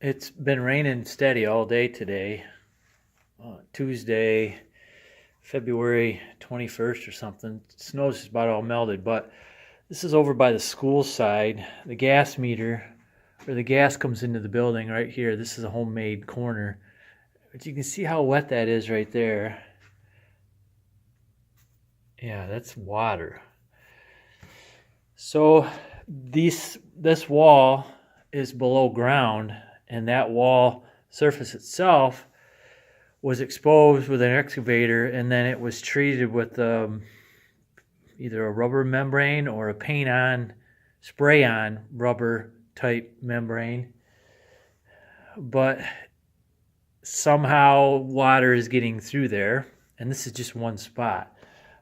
It's been raining steady all day today. Tuesday, February 21st or something. Snow's just about all melted, but this is over by the school side. The gas meter, where the gas comes into the building right here. This is a homemade corner. But you can see how wet that is right there. Yeah, that's water. So this wall is below ground, and that wall surface itself was exposed with an excavator, and then it was treated with either a rubber membrane or a paint-on, spray-on rubber type membrane. But somehow water is getting through there, and this is just one spot.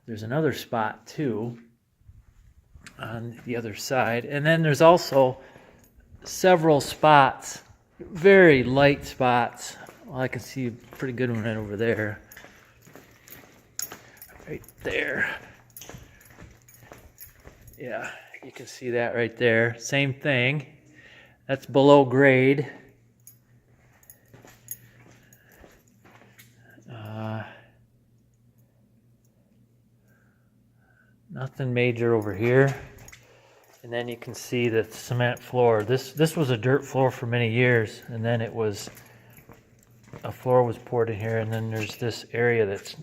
There's another spot too on the other side, and then there's also several spots, very light spots. Well, I can see a pretty good one right over there. Right there. Yeah, you can see that right there. Same thing. That's below grade. Nothing major over here. And then you can see the cement floor. This was a dirt floor for many years, and then a floor was poured in here, and then there's this area that's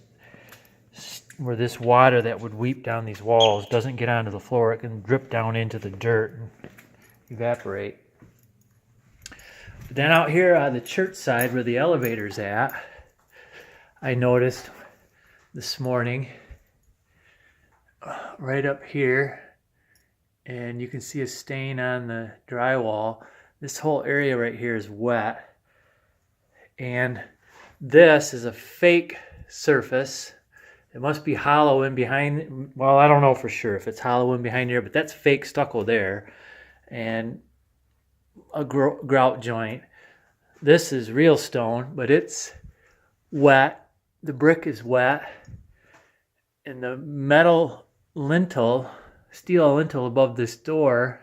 where this water that would weep down these walls doesn't get onto the floor. It can drip down into the dirt and evaporate. But then out here on the church side where the elevator's at, I noticed this morning right up here, and you can see a stain on the drywall. This whole area right here is wet, and this is a fake surface. It must be hollow in behind. Well, I don't know for sure if it's hollow in behind here, but that's fake stucco there, and a grout joint. This is real stone, but it's wet. The brick is wet, and the metal lintel, steel lintel above this door,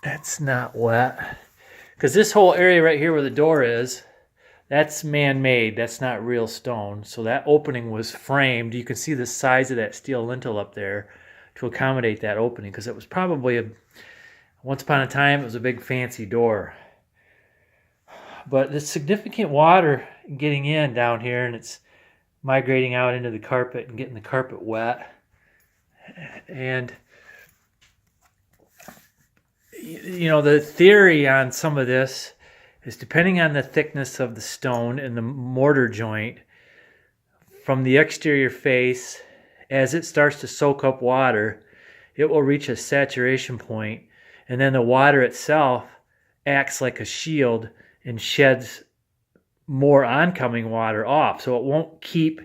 that's not wet. Because this whole area right here where the door is, that's man-made. That's not real stone. So that opening was framed. You can see the size of that steel lintel up there to accommodate that opening, because it was probably once upon a time, it was a big fancy door. But there's significant water getting in down here, and it's migrating out into the carpet and getting the carpet wet. And you know, the theory on some of this is, depending on the thickness of the stone and the mortar joint from the exterior face, as it starts to soak up water, it will reach a saturation point, and then the water itself acts like a shield and sheds more oncoming water off, so it won't keep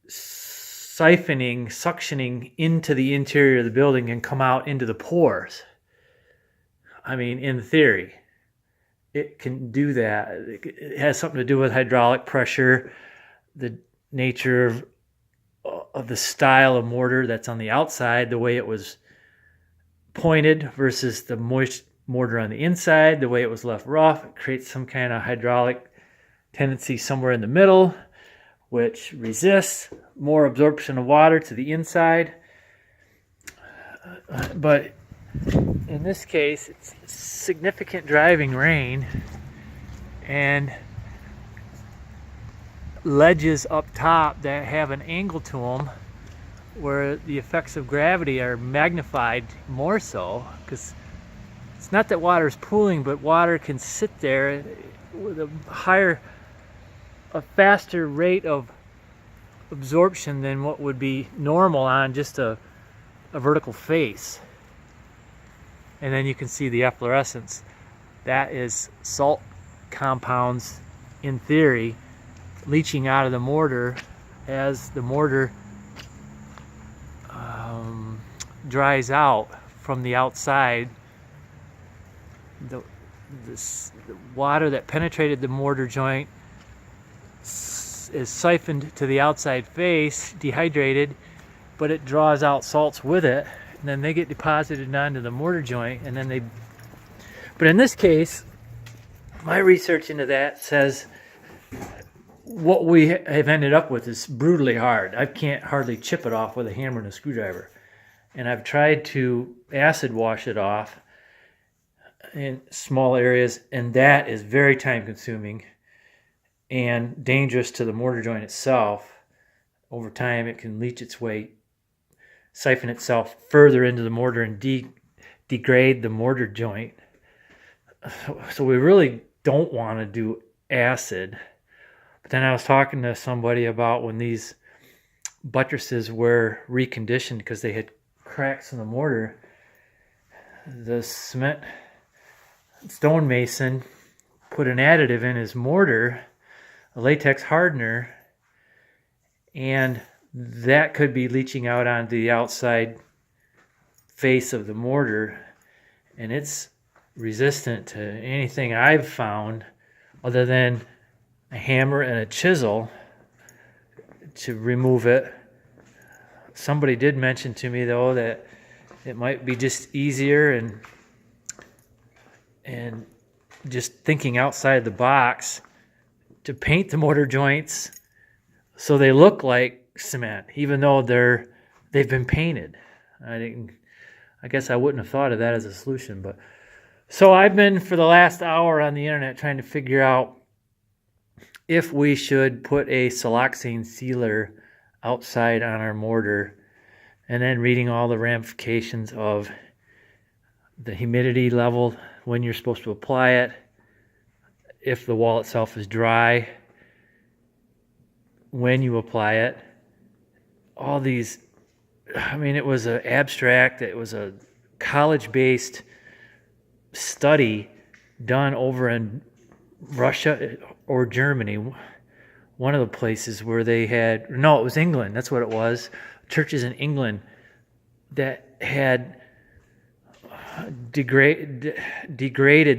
suctioning into the interior of the building and come out into the pores. I mean, in theory, it can do that. It has something to do with hydraulic pressure, the nature of the style of mortar that's on the outside, the way it was pointed versus the moist mortar on the inside, the way it was left rough. It creates some kind of hydraulic tendency somewhere in the middle, which resists more absorption of water to the inside. But in this case, it's significant driving rain and ledges up top that have an angle to them where the effects of gravity are magnified more so, because it's not that water is pooling, but water can sit there with a faster rate of absorption than what would be normal on just a vertical face. And then you can see the efflorescence. That is salt compounds, in theory, leaching out of the mortar as the mortar dries out from the outside. The water that penetrated the mortar joint is siphoned to the outside face, dehydrated, but it draws out salts with it, and then they get deposited onto the mortar joint, and then they But in this case, my research into that says what we have ended up with is brutally hard. I can't hardly chip it off with a hammer and a screwdriver. And I've tried to acid wash it off in small areas, and that is very time consuming and dangerous to the mortar joint itself. Over time, it can leach its way, siphon itself further into the mortar and degrade the mortar joint. So we really don't want to do acid. But then I was talking to somebody about when these buttresses were reconditioned because they had cracks in the mortar, the cement stonemason put an additive in his mortar, a latex hardener, and that could be leaching out onto the outside face of the mortar, and it's resistant to anything I've found other than a hammer and a chisel to remove it. Somebody did mention to me though that it might be just easier and just thinking outside the box to paint the mortar joints so they look like cement, even though they've been painted. I guess I wouldn't have thought of that as a solution, but so I've been for the last hour on the internet trying to figure out if we should put a siloxane sealer outside on our mortar, and then reading all the ramifications of the humidity level when you're supposed to apply it, if the wall itself is dry, when you apply it, all these. I mean, it was an abstract, it was a college-based study done over in Russia or Germany, one of the places where they had, no, it was England, that's what it was, churches in England that had degraded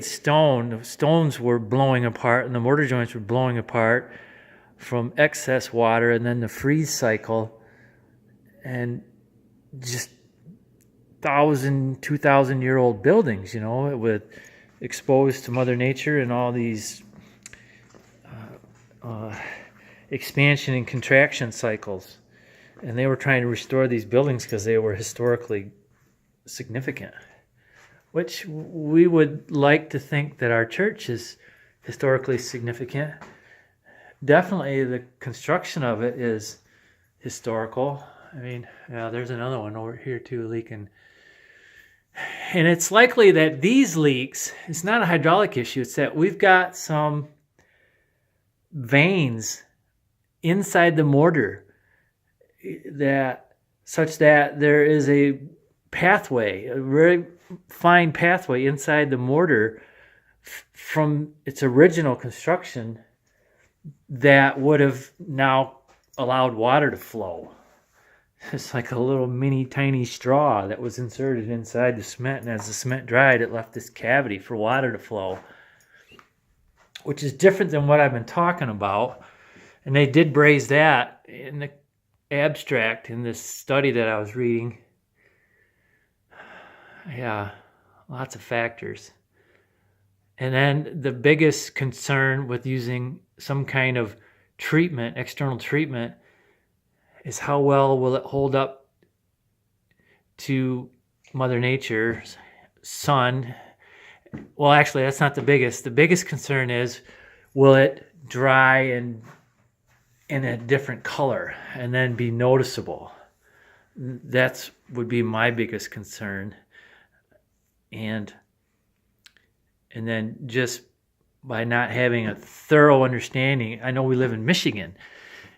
stone. The stones were blowing apart and the mortar joints were blowing apart from excess water and then the freeze cycle, and just 1,000, 2,000-year-old buildings, you know, with exposed to Mother Nature and all these expansion and contraction cycles. And they were trying to restore these buildings because they were historically significant, which we would like to think that our church is historically significant. Definitely the construction of it is historical. I mean, yeah, there's another one over here too leaking. And it's likely that these leaks, it's not a hydraulic issue, it's that we've got some veins inside the mortar that such that there is a pathway, a very fine pathway inside the mortar from its original construction that would have now allowed water to flow. It's like a little mini tiny straw that was inserted inside the cement, and as the cement dried, it left this cavity for water to flow, which is different than what I've been talking about. And they did braze that in the abstract in this study that I was reading. Yeah, lots of factors. And then the biggest concern with using some kind of treatment, external treatment, is how well will it hold up to Mother Nature's sun. Well, actually, that's not the biggest. The biggest concern is, will it dry and in a different color and then be noticeable? That's would be my biggest concern. And then just by not having a thorough understanding, I know we live in Michigan,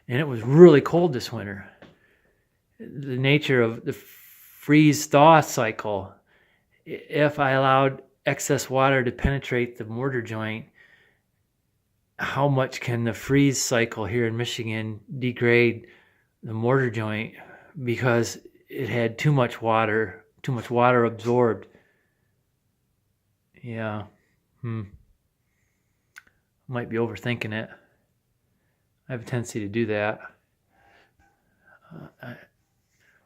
and it was really cold this winter. The nature of the freeze-thaw cycle, if I allowed excess water to penetrate the mortar joint, how much can the freeze cycle here in Michigan degrade the mortar joint because it had too much water absorbed? Yeah. Might be overthinking it. I have a tendency to do that. I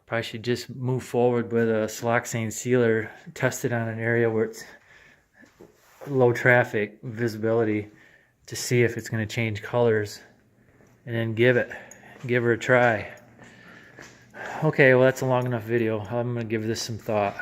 probably should just move forward with a siloxane sealer, test it on an area where it's low traffic visibility to see if it's going to change colors, and then give her a try. Okay, well, that's a long enough video. I'm going to give this some thought.